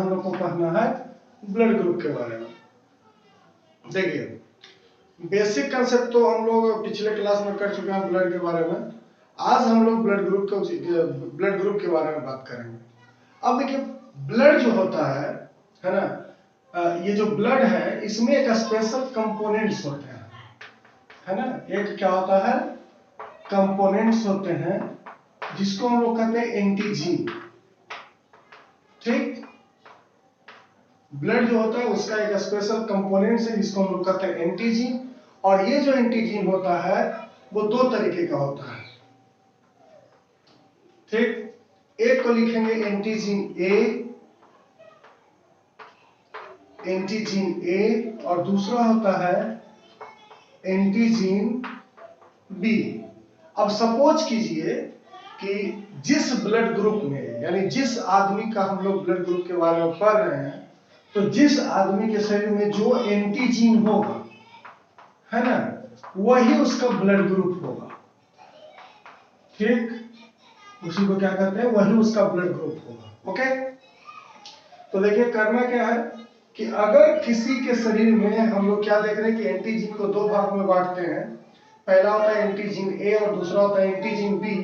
हम लोग को पढ़ना है ब्लड ग्रुप के बारे में। देखिए, बेसिक कंसेप्ट तो हम लोग पिछले क्लास में कर चुके हैं ब्लड के बारे में। आज हम लोग ब्लड ग्रुप के बारे में बात करेंगे। अब देखिए, ब्लड जो होता है ना, ये जो ब्लड है इसमें एक स्पेशल कंपोनेंट्स होते हैं, है ना। एक क्या होता है, कंपोनेंट्स होते हैं जिसको हम लोग कहते हैं एंटीजीन। ठीक, ब्लड जो होता है उसका एक स्पेशल कंपोनेंट्स है जिसको हम लोग कहते हैं एंटीजीन। और ये जो एंटीजीन होता है वो दो तरीके का होता है। ठीक, एक को लिखेंगे एंटीजीन ए और दूसरा होता है एंटीजीन बी। अब सपोज कीजिए कि जिस ब्लड ग्रुप में, यानी जिस आदमी का हम लोग ब्लड ग्रुप के बारे में पढ़ रहे हैं, तो जिस आदमी के शरीर में जो एंटीजीन होगा, है ना, वही उसका ब्लड ग्रुप होगा। ठीक, उसी को क्या कहते हैं, वही उसका ब्लड ग्रुप होगा। ओके, तो देखिए करना क्या है कि अगर किसी के शरीर में हम लोग क्या देख रहे हैं कि एंटीजीन को दो भाग में बांटते हैं। पहला होता है एंटीजीन ए और दूसरा होता है एंटीजीन बी।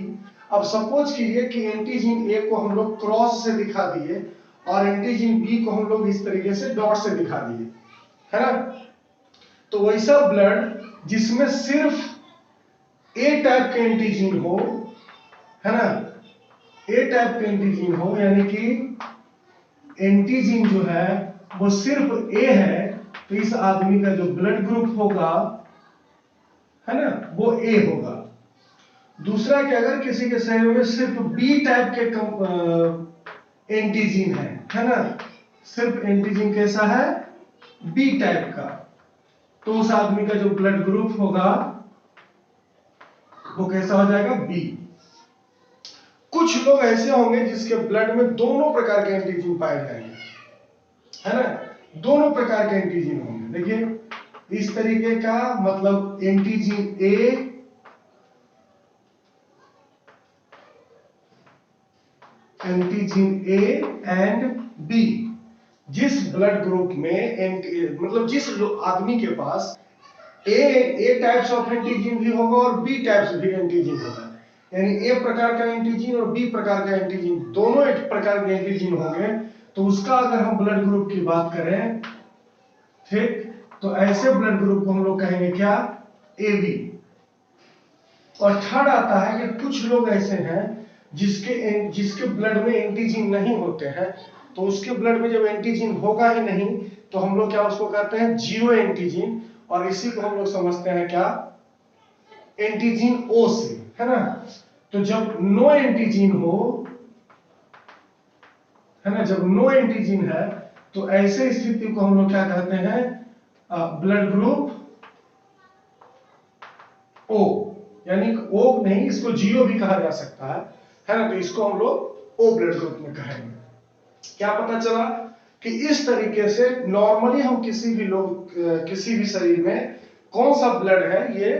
अब सपोज कीजिए कि एंटीजीन ए को हम लोग क्रॉस से दिखा दिए और एंटीजीन बी को हम लोग इस तरीके से डॉट से दिखा दिए, है ना। तो वैसा ब्लड जिसमें सिर्फ ए टाइप के एंटीजीन हो, है ना, ए टाइप के एंटीजीन हो, यानी कि एंटीजीन जो है वो सिर्फ ए है, तो इस आदमी का जो ब्लड ग्रुप होगा, है ना, वो ए होगा। दूसरा कि अगर किसी के शरीर में सिर्फ बी टाइप के एंटीजीन है ना, सिर्फ एंटीजीन कैसा है, बी टाइप का, तो उस आदमी का जो ब्लड ग्रुप होगा वो कैसा हो जाएगा, बी। कुछ लोग ऐसे होंगे जिसके ब्लड में दोनों प्रकार के एंटीजीन पाए जाएंगे, है ना, दोनों प्रकार के एंटीजीन होंगे। देखिए इस तरीके का, मतलब एंटीजीन ए एंड बी। जिस ब्लड ग्रुप में मतलब जिस आदमी के पास ए टाइप्स ऑफ एंटीजीन भी होगा और बी टाइप्स भी एंटीजीन होगा, यानी ए प्रकार का एंटीजीन और बी प्रकार का एंटीजीन, दोनों एक प्रकार के एंटीजीन होंगे, तो उसका अगर हम ब्लड ग्रुप की बात करें, ठीक, तो ऐसे ब्लड ग्रुप को हम लोग कहेंगे क्या, ए बी। और थर्ड आता है कि कुछ लोग ऐसे हैं जिसके ब्लड में एंटीजीन नहीं होते हैं, तो उसके ब्लड में जब एंटीजीन होगा ही नहीं तो हम लोग क्या उसको कहते हैं, जीरो एंटीजीन। और इसी को हम लोग समझते हैं क्या, एंटीजीन ओ से, है ना। तो जब नो एंटीजीन हो, है ना, जब नो एंटीजीन है तो ऐसे स्थिति को हम लोग क्या कहते हैं, ब्लड ग्रुप ओ, यानी ओ नहीं, इसको जीरो भी कहा जा सकता है ना। तो इसको हम लोग ओ ब्लड ग्रुप में कहेंगे। क्या पता चला कि इस तरीके से नॉर्मली हम किसी भी शरीर में कौन सा ब्लड है ये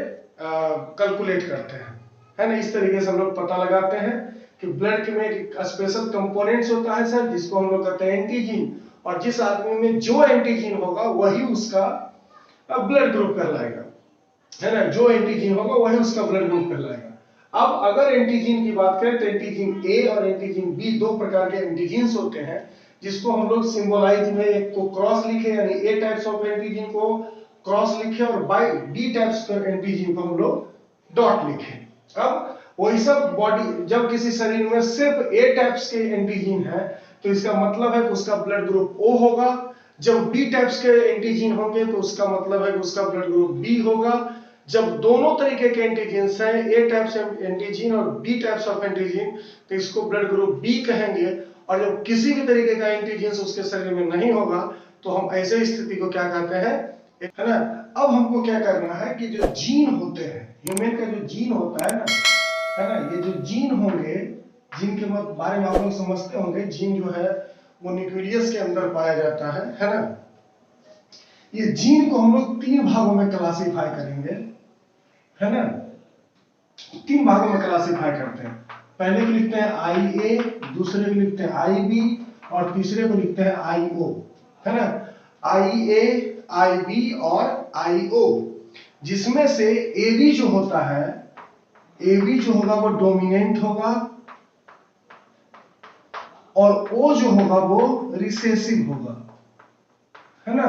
कैलकुलेट करते हैं, है ना। इस तरीके से हम लोग पता लगाते हैं कि ब्लड में एक स्पेशल कंपोनेंट्स होता है सर, जिसको हम लोग कहते हैं एंटीजीन, और जिस आदमी में जो एंटीजीन होगा वही उसका ब्लड ग्रुप कहलाएगा, है ना। जो एंटीजीन होगा वही उसका ब्लड ग्रुप कहलाएगा। अब अगर एंटीजीन की बात करें तो एंटीजीन ए और एंटीजीन बी दो प्रकार के एंटीजीन्स होते हैं, जिसको हम लोग सिंबलाइज में एक को क्रॉस लिखे, यानी ए टाइप्स ऑफ एंटीजीन को क्रॉस लिखे और बाई बी टाइप्स के एंटीजीन को हम लोग डॉट लिखे। अब वही सब बॉडी, जब किसी शरीर में सिर्फ ए टाइप्स के एंटीजीन है तो इसका मतलब है कि उसका ब्लड ग्रुप ओ होगा। जब बी टाइप्स के एंटीजीन होंगे तो उसका मतलब है कि उसका ब्लड ग्रुप बी होगा। जब दोनों तरीके के एंटीजेंस हैं, ए टाइप्स एंटीजीन और बी टाइप्स ऑफ एंटीजीन, तो इसको ब्लड ग्रुप बी कहेंगे। और जब किसी भी तरीके का एंटीजेंस उसके शरीर में नहीं होगा तो हम ऐसे स्थिति को क्या कहते हैं, है ना। अब हमको क्या करना है कि जो जीन होते हैं, ह्यूमन का जो जीन होता है ना, ये जो जीन होंगे, जीन के बारे में आप लोग समझते होंगे, जीन जो है वो न्यूक्लियस के अंदर पाया जाता है ना। ये जीन को हम लोग तीन भागों में क्लासिफाई करेंगे, है ना। तीन भागों में क्लासिफाई करते हैं। पहले को लिखते हैं आई ए, दूसरे को लिखते हैं आई बी और तीसरे को लिखते हैं IO, है ना, IA, IB और IO, जिसमें से AB जो होता है, AB जो होगा वो डोमिनेंट होगा और O जो होगा वो रिसेसिव होगा, है ना।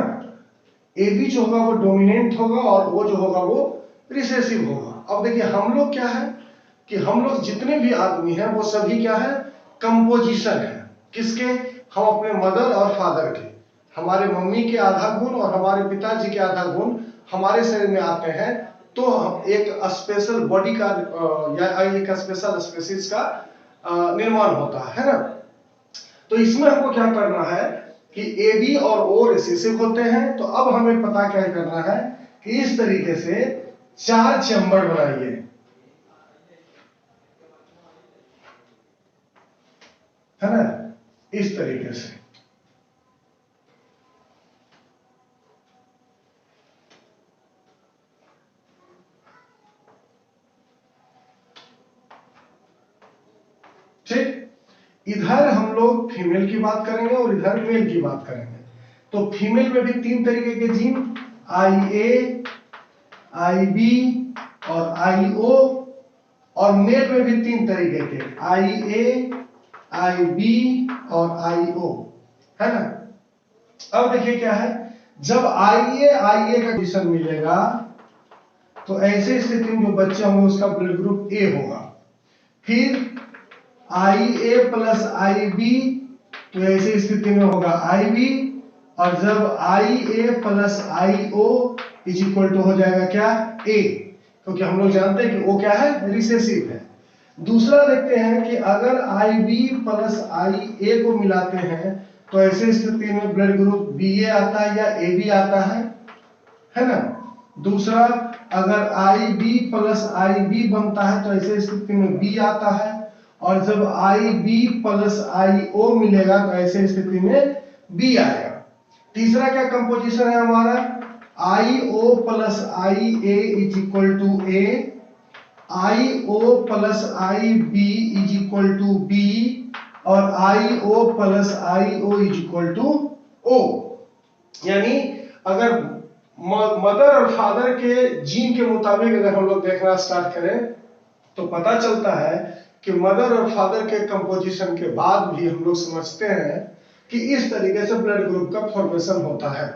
AB जो होगा वो डोमिनेंट होगा और O जो होगा वो रिसेसिव होगा। अब देखिए हम लोग क्या है कि हम लोग जितने भी आदमी हैं वो सभी क्या है, कंपोजिशन है। किसके? हम अपने मदर और फादर के, हमारे मम्मी के आधा गुण और हमारे पिताजी के आधा गुण हमारे शरीर में आते हैं, तो एक स्पेशल बॉडी का या एक स्पेशल स्पेसीज का निर्माण होता है ना। तो इसमें हमको क्या करना है कि AB और O रिसेसिव होते हैं, तो अब हमें पता क्या करना है कि इस तरीके से 4 चैम्बर बनाइए, है ना, इस तरीके से। ठीक, इधर हम लोग फीमेल की बात करेंगे और इधर मेल की बात करेंगे। तो फीमेल में भी 3 तरीके के जीन, IA, IB और IO, और मेल में भी 3 तरीके के, IA, IB और IO, है ना। अब देखिए क्या है, जब IA का कंडीशन मिलेगा तो ऐसे स्थिति में जो बच्चे होंगे उसका ब्लड ग्रुप A होगा। फिर IA प्लस IB, तो ऐसी स्थिति में होगा IB, और जब IA plus IO is equal to हो जाएगा क्या, A, क्योंकि हम लोग जानते हैं कि O क्या है, रिसेसिव है। दूसरा देखते हैं कि अगर IB प्लस IA को मिलाते हैं तो ऐसे स्थिति में ब्लड ग्रुप BA आता है या AB आता है ना। दूसरा, अगर IB प्लस IB बनता है तो ऐसे स्थिति में B आता है, और जब IB प्लस IO मिलेगा तो ऐसे स्थिति में B आएगा। तीसरा क्या कंपोजिशन है हमारा, IO plus IA is equal to A, IO plus IB is equal to B, और IO plus IO is equal to O। यानी अगर मदर और फादर के जीन के मुताबिक अगर हम लोग देखना स्टार्ट करें तो पता चलता है कि मदर और फादर के कंपोजिशन के बाद भी हम लोग समझते हैं कि इस तरीके से ब्लड ग्रुप का फॉर्मेशन होता है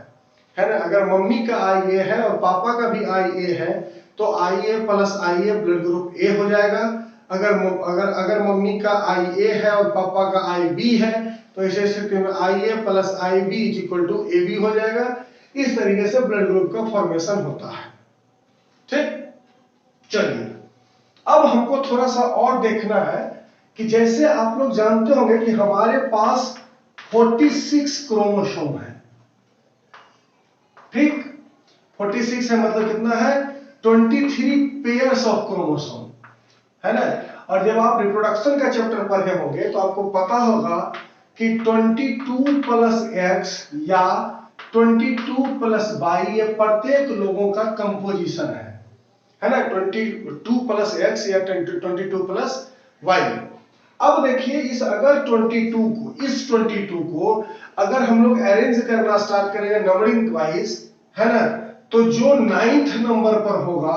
ना। अगर मम्मी का IA है और पापा का भी IA है तो IA plus IA blood group A हो जाएगा। अगर मम्मी का IA है और पापा का IB है तो इस स्थिति में IA plus IB is equal to AB हो जाएगा। इस तरीके से ब्लड ग्रुप का फॉर्मेशन होता है। ठीक, चलिए अब हमको थोड़ा सा और देखना है कि जैसे आप लोग जानते होंगे कि हमारे पास 46 क्रोमोसोम है। ठीक, 46 है मतलब कितना है, 23 पेयर्स ऑफ क्रोमोसोम, है ना। और जब आप रिप्रोडक्शन का चैप्टर पढ़े होंगे तो आपको पता होगा कि 22 प्लस X या 22 प्लस Y ये प्रत्येक लोगों का कंपोजिशन है ना, 22 प्लस X या 22 प्लस Y। अब देखिए इस 22 को अगर हम लोग अरेंज करना स्टार्ट करेंगे नंबरिंग वाइज, है ना, तो जो 9th नंबर पर होगा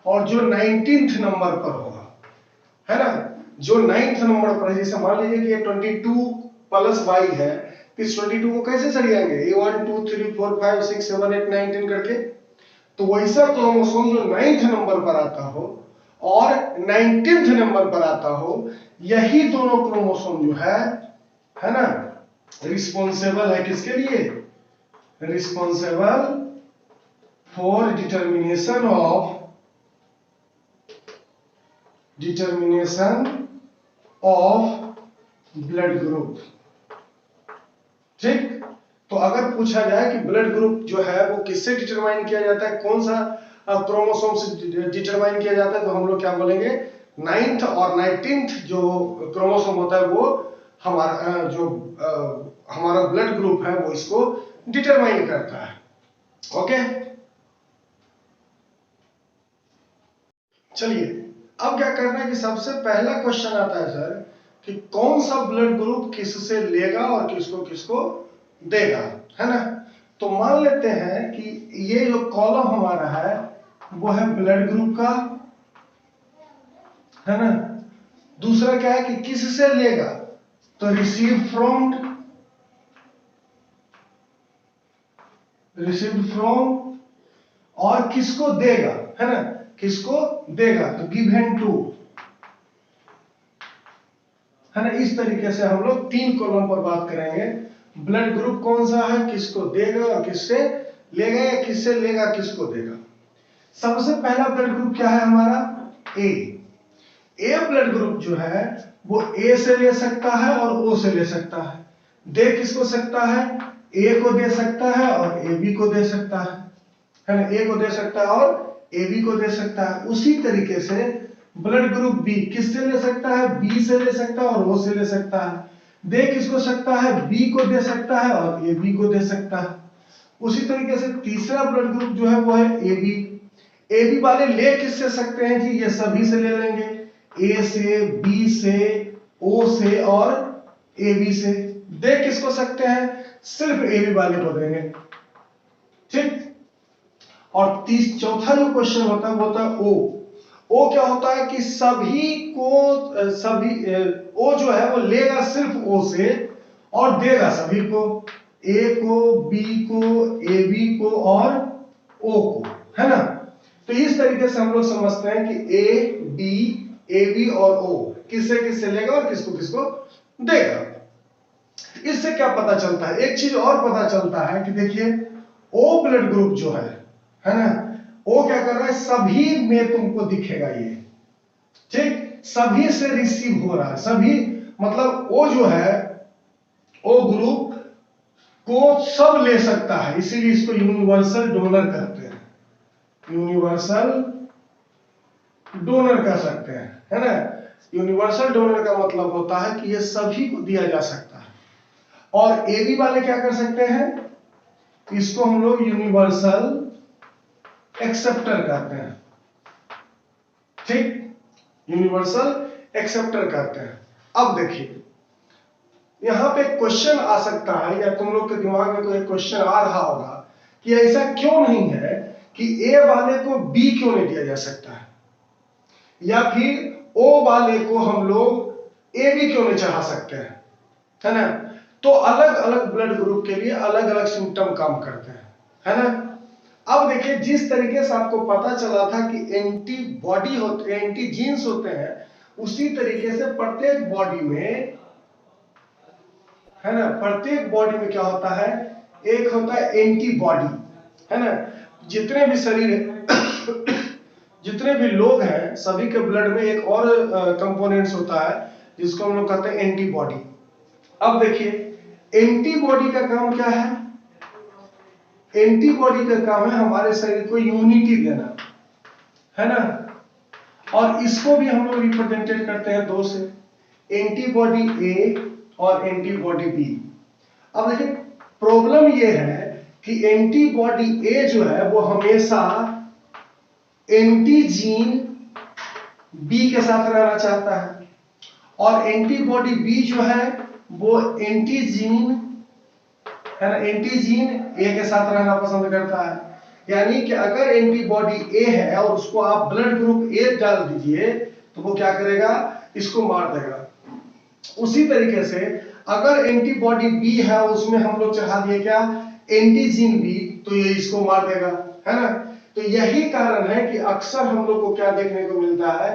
और जो 19th नंबर पर होगा, है ना, जो 9th नंबर पर है, जैसे मान लीजिए कि ये 22 प्लस Y है, इस 22 को कैसे चढ़िएंगे, 1 2 3 4 5 6 7 8 9 10 करके। तो वैसा क्रोमोसोम जो 9th नंबर पर आता हो और 19th नंबर पर आता हो, यही दोनों क्रोमोसोम जो है ना, रिस्पॉन्सिबल है किसके लिए, responsible for determination of blood group. ठीक, तो अगर पूछा जाए कि ब्लड ग्रुप जो है वो किससे डिटरमाइन किया जाता है, कौन सा क्रोमोसोम से डिटरमाइन किया जाता है, तो हम लोग क्या बोलेंगे, 9th और 19th जो क्रोमोसोम होता है वो हमारा हमारा ब्लड ग्रुप है वो इसको डिटरमाइन करता है। ओके, चलिए अब क्या करना है कि सबसे पहला क्वेश्चन आता है सर कि कौन सा ब्लड ग्रुप किससे लेगा और किसको किसको देगा, है ना। तो मान लेते हैं कि ये जो कॉलम हमारा है वो है ब्लड ग्रुप का, है ना। दूसरा क्या है कि किससे लेगा, तो रिसीव्ड फ्रॉम, और किसको देगा, है ना, किसको देगा, तो गिवन टू, है ना। इस तरीके से हम लोग 3 कॉलम पर बात करेंगे। ब्लड ग्रुप कौन सा है, किसको देगा और किससे लेगा, या किससे लेगा किसको देगा। सबसे पहला ब्लड ग्रुप क्या है हमारा, ए ब्लड ग्रुप जो है वो ए से ले सकता है और ओ से ले सकता है। दे किसको सकता है, ए को दे सकता है और ए बी को दे सकता है ना। ए को दे सकता है और ए बी को दे सकता है। उसी तरीके से ब्लड ग्रुप बी किससे ले सकता है, बी से ले सकता है और ओ से ले सकता है। दे किसको सकता है, बी को दे सकता है और ए बी को दे सकता है। उसी तरीके से तीसरा ब्लड ग्रुप जो है वो है ए बी। ए बी वाले ले किससे सकते हैं जी, ये सभी से ले लेंगे, ए से, बी से, ओ से और ए बी से। दे किसको सकते हैं, सिर्फ ए बी वाले को देंगे, ठीक। और चौथा जो क्वेश्चन होता है वो होता है ओ क्या होता है कि ओ जो है वो लेगा सिर्फ ओ से और देगा सभी को, ए को, बी को, ए बी को और ओ को, है ना। तो इस तरीके से हम लोग समझते हैं कि ए बी, ए बी और ओ किससे किससे लेगा और किसको किसको देगा। इससे क्या पता चलता है, एक चीज और पता चलता है कि देखिए ओ ब्लड ग्रुप जो है ना, ओ क्या कर रहा है, सभी में तुमको दिखेगा ये, ठीक। सभी से रिसीव हो रहा है, सभी मतलब ओ जो है, ओ ग्रुप को सब ले सकता है, इसीलिए इसको यूनिवर्सल डोनर कहते हैं, यूनिवर्सल डोनर कह सकते हैं, है ना। यूनिवर्सल डोनर का मतलब होता है कि ये सभी को दिया जा सकता है। और ए बी वाले क्या कर सकते हैं, इसको हम लोग यूनिवर्सल एक्सेप्टर कहते हैं, ठीक, यूनिवर्सल एक्सेप्टर कहते हैं। अब देखिए यहां पे क्वेश्चन आ सकता है, या तुम लोग के दिमाग में कोई क्वेश्चन आ रहा होगा कि ऐसा क्यों नहीं है कि ए वाले को बी क्यों नहीं दिया जा सकता है, या फिर ओ वाले को हम लोग ए बी क्यों नहीं चढ़ा सकते हैं, है ना। तो अलग अलग ब्लड ग्रुप के लिए अलग अलग सिम्टम काम करते हैं, है ना। अब देखिए जिस तरीके से आपको पता चला था कि एंटीबॉडी होते हैं, एंटीजीन्स होते हैं, उसी तरीके से प्रत्येक बॉडी में, है ना, प्रत्येक बॉडी में क्या होता है, एक होता है एंटीबॉडी, है ना। जितने भी शरीर जितने भी लोग हैं सभी के ब्लड में एक और कंपोनेंट्स होता है जिसको हम लोग कहते हैं एंटीबॉडी। अब देखिए एंटीबॉडी का काम क्या है, एंटीबॉडी का काम है हमारे शरीर को यूनिटी देना, है ना। और इसको भी हम लोग रिप्रेजेंटेड करते हैं दो से, एंटीबॉडी ए और एंटीबॉडी बी। अब देखिए प्रॉब्लम ये है कि एंटीबॉडी ए जो है वो हमेशा एंटीजीन बी के साथ रहना चाहता है, और एंटीबॉडी बी जो है वो एंटीजीन, है ना, एंटीजीन ए के साथ रहना पसंद करता है। यानी कि अगर एंटीबॉडी ए है और उसको आप ब्लड ग्रुप ए डाल दीजिए तो वो क्या करेगा, इसको मार देगा। उसी तरीके से अगर एंटीबॉडी बी है उसमें हम लोग चढ़ा दिए क्या, एंटीजीन बी, तो ये इसको मार देगा, है ना। तो यही कारण है कि अक्सर हम लोग को क्या देखने को मिलता है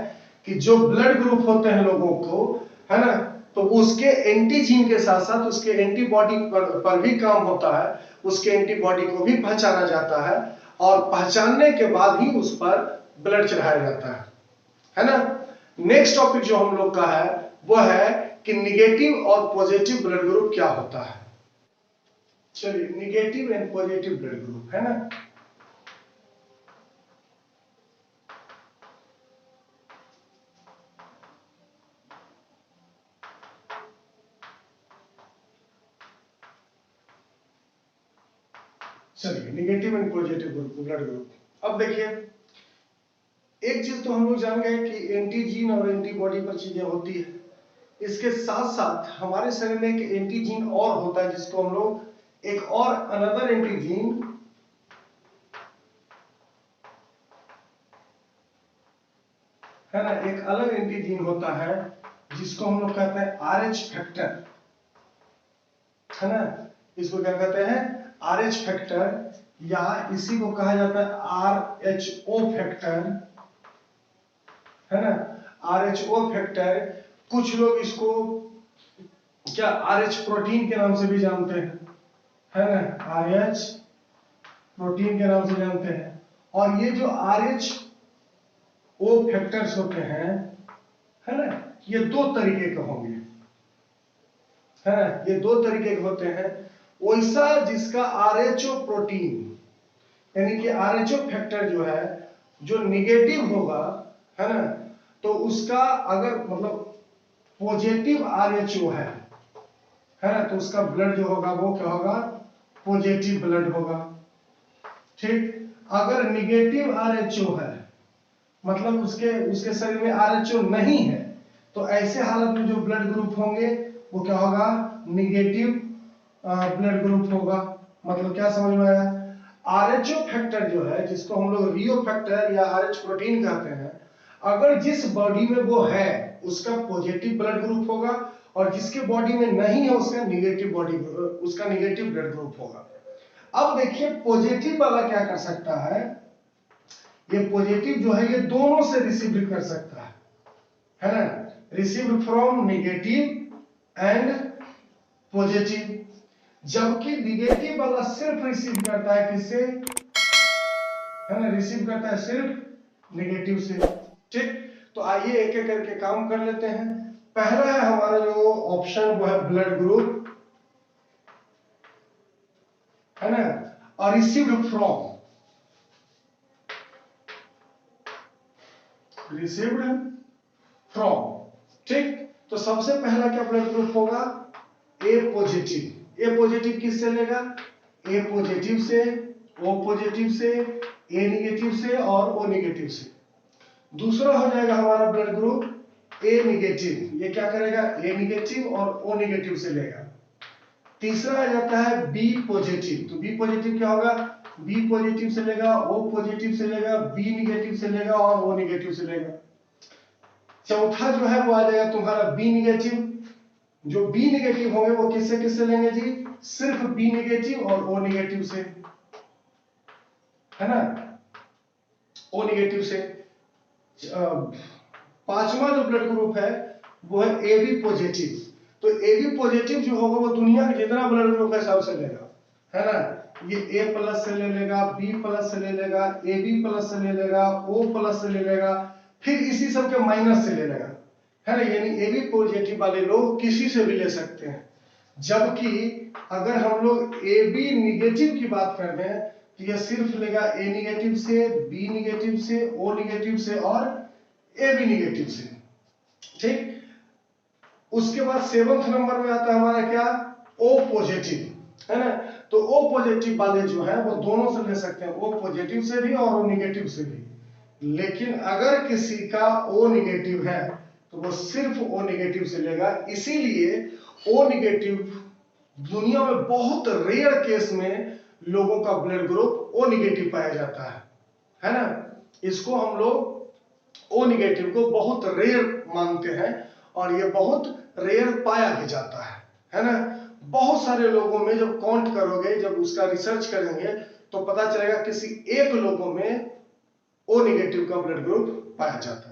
कि जो ब्लड ग्रुप होते हैं लोगों को, है ना, तो उसके एंटीजीन के साथ साथ उसके एंटीबॉडी पर भी काम होता है, उसके एंटीबॉडी को भी पहचाना जाता है और पहचानने के बाद ही उस पर ब्लड चढ़ाया जाता है ना। नेक्स्ट टॉपिक जो हम लोग का है वो है कि निगेटिव और पॉजिटिव ब्लड ग्रुप क्या होता है। चलिए negative and positive blood group, है ना। चलिए negative and positive blood group. अब देखिए एक चीज तो हम लोग जान गए कि एंटीजीन और एंटीबॉडी पर चीजें होती है, इसके साथ साथ हमारे शरीर में एक एंटीजीन और होता है जिसको हम लोग एक और अनदर एंटीजीन है ना, एक अलग एंटीजीन होता है जिसको हम लोग कहते हैं RH फैक्टर, है ना। इसको क्या कहते हैं? RH फैक्टर, या इसी को कहा जाता है RHO फैक्टर, है ना। RHO फैक्टर, कुछ लोग इसको क्या RH प्रोटीन के नाम से भी जानते हैं, है ना। RH प्रोटीन के नाम से जानते हैं। और ये जो RHO फैक्टर्स होते हैं, है ना, ये दो तरीके के होंगे, है ना। ये दो तरीके के होते हैं। वैसा जिसका RH प्रोटीन यानी कि RH फैक्टर जो है, जो निगेटिव होगा, है ना, तो उसका अगर मतलब पॉजिटिव RH है ना, तो उसका ब्लड जो होगा वो क्या होगा? पॉजिटिव ब्लड होगा। ठीक। अगर निगेटिव RH है, मतलब उसके शरीर में RH नहीं है, तो ऐसे हालत में जो ब्लड ग्रुप होंगे वो क्या होगा? निगेटिव ब्लड ग्रुप होगा। मतलब क्या समझ में आया? RH फैक्टर जो है, जिसको हम लोग रियो फैक्टर या RH प्रोटीन कहते हैं, अगर जिस बॉडी में वो है उसका पॉजिटिव ब्लड ग्रुप होगा, और जिसके बॉडी में नहीं है उसका निगेटिव ब्लड ग्रुप होगा। अब देखिए पॉजिटिव वाला क्या कर सकता है? ये पॉजिटिव जो है ये दोनों से रिसीव कर सकता है ना। Received from negative and positive, जबकि निगेटिव वाला सिर्फ रिसीव करता है किससे? है ना, रिसीव करता है सिर्फ नेगेटिव से। ठीक। तो आइए एक एक करके काम कर लेते हैं। पहला है हमारा जो ऑप्शन, वो है ब्लड ग्रुप, है ना, और रिसीव्ड फ्रॉम। ठीक। तो सबसे पहला क्या ब्लड ग्रुप होगा? ए पॉजिटिव। ए पॉजिटिव किससे लेगा? ए पॉजिटिव से, ओ पॉजिटिव से, ए निगेटिव से और ओ निगेटिव से। दूसरा हो जाएगा हमारा ब्लड ग्रुप ए निगेटिव। ये क्या करेगा? ए निगेटिव और ओ निगेटिव से लेगा। तीसरा आ जाता है बी पॉजिटिव। तो बी पॉजिटिव क्या होगा? बी पॉजिटिव से लेगा, ओ पॉजिटिव से लेगा, बी निगेटिव से लेगा और ओ निगेटिव से लेगा। चौथा जो है वो आ जाएगा तुम्हारा बी निगेटिव। जो बी निगेटिव होंगे वो किससे लेंगे जी? सिर्फ बी निगेटिव और ओ निगेटिव से, है ना, ओ निगेटिव से। पांचवा जो ब्लड ग्रुप है वो है ए बी पॉजिटिव। तो ए बी पॉजिटिव जो होगा वो दुनिया के जितना ब्लड ग्रुप है सबसे लेगा, है ना। ये ए प्लस से ले लेगा, बी प्लस से ले लेगा, ए बी प्लस से ले लेगा, ओ प्लस से ले लेगा, फिर इसी सब के माइनस से ले लेगा, है ना। यानी ए बी पॉजिटिव वाले लोग किसी से भी ले सकते हैं। जबकि अगर हम लोग ए बी निगेटिव की बात कर रहे हैं तो यह सिर्फ लेगा ए निगेटिव से, बी निगेटिव से, ओ निगेटिव से और ए बी निगेटिव से। ठीक। उसके बाद सेवंथ नंबर में आता है हमारा क्या? ओ पॉजिटिव, है ना। तो ओ पॉजिटिव वाले जो है वो दोनों से ले सकते हैं, ओ पॉजिटिव से भी और ओ निगेटिव से भी। लेकिन अगर किसी का ओ निगेटिव है तो वो सिर्फ ओ निगेटिव से लेगा। इसीलिए ओ निगेटिव दुनिया में बहुत रेयर केस में लोगों का ब्लड ग्रुप ओ निगेटिव पाया जाता है ना। इसको हम लोग ओ निगेटिव को बहुत रेयर मानते हैं और ये बहुत रेयर पाया भी जाता है ना। बहुत सारे लोगों में जब काउंट करोगे, जब उसका रिसर्च करेंगे तो पता चलेगा किसी एक लोगों में ओ निगेटिव का ब्लड ग्रुप पाया जाता है।